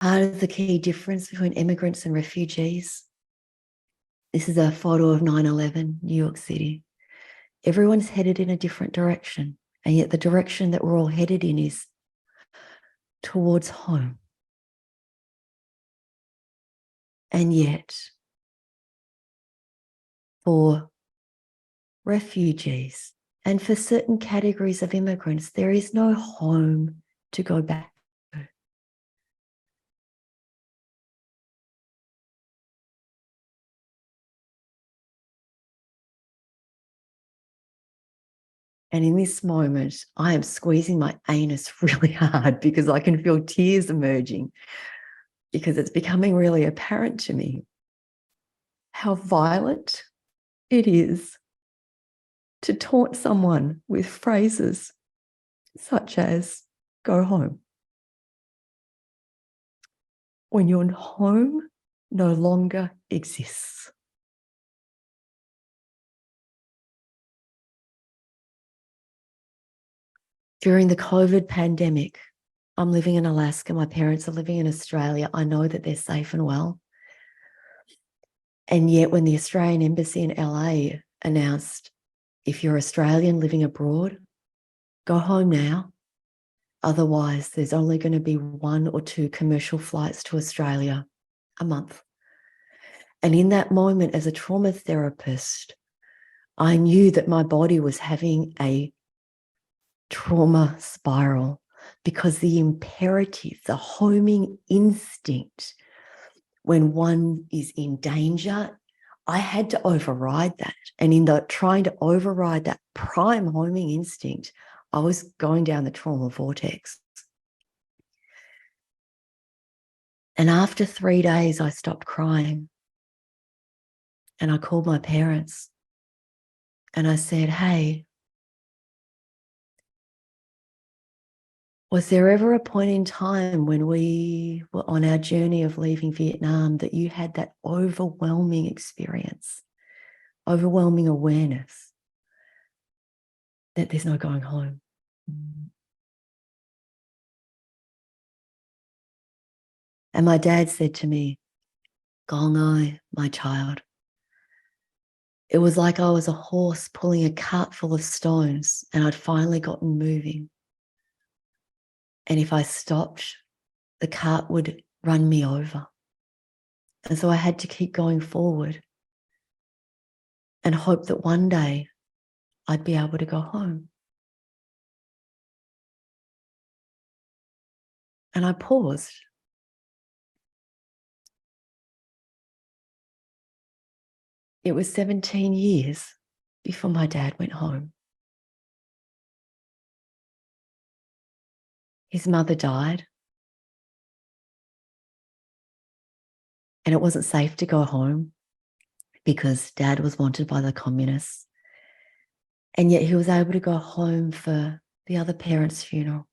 Part of the key difference between immigrants and refugees. This is a photo of 9/11, New York City. Everyone's headed in a different direction, and yet the direction that we're all headed in is towards home. And yet, for refugees and for certain categories of immigrants, there is no home to go back to. And in this moment, I am squeezing my anus really hard because I can feel tears emerging, because it's becoming really apparent to me how violent it is to taunt someone with phrases such as "go home," when your home no longer exists. During the COVID pandemic, I'm living in Alaska. My parents are living in Australia. I know that they're safe and well. And yet when the Australian Embassy in LA announced, if you're Australian living abroad, go home now. Otherwise, there's only going to be 1 or 2 commercial flights to Australia a month. And in that moment, as a trauma therapist, I knew that my body was having a trauma spiral, because the imperative, the homing instinct, when one is in danger, I had to override that. And in the trying to override that prime homing instinct, I was going down the trauma vortex. And after 3 days, I stopped crying. And I called my parents and I said, hey, was there ever a point in time when we were on our journey of leaving Vietnam that you had that overwhelming experience, overwhelming awareness that there's no going home? And my dad said to me, Gong Ai, my child. It was like I was a horse pulling a cart full of stones and I'd finally gotten moving. And if I stopped, the cart would run me over. And so I had to keep going forward and hope that one day I'd be able to go home. And I paused. It was 17 years before my dad went home. His mother died. And it wasn't safe to go home because Dad was wanted by the communists. And yet he was able to go home for the other parent's funeral.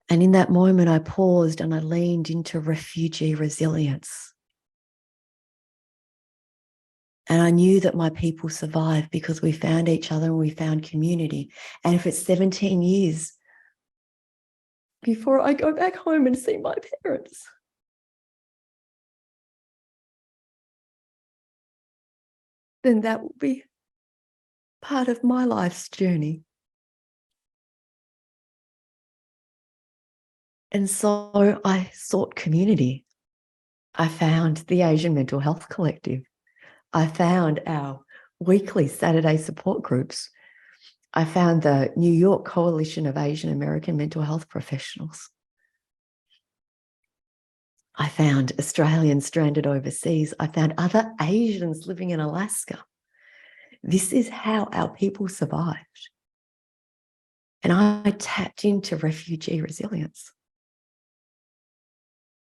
And in that moment, I paused and I leaned into refugee resilience. And I knew that my people survived because we found each other and we found community. And if it's 17 years before I go back home and see my parents, then that will be part of my life's journey. And so I sought community. I found the Asian Mental Health Collective. I found our weekly Saturday support groups. I found the New York Coalition of Asian American Mental Health Professionals. I found Australians stranded overseas. I found other Asians living in Alaska. This is how our people survived. And I tapped into refugee resilience.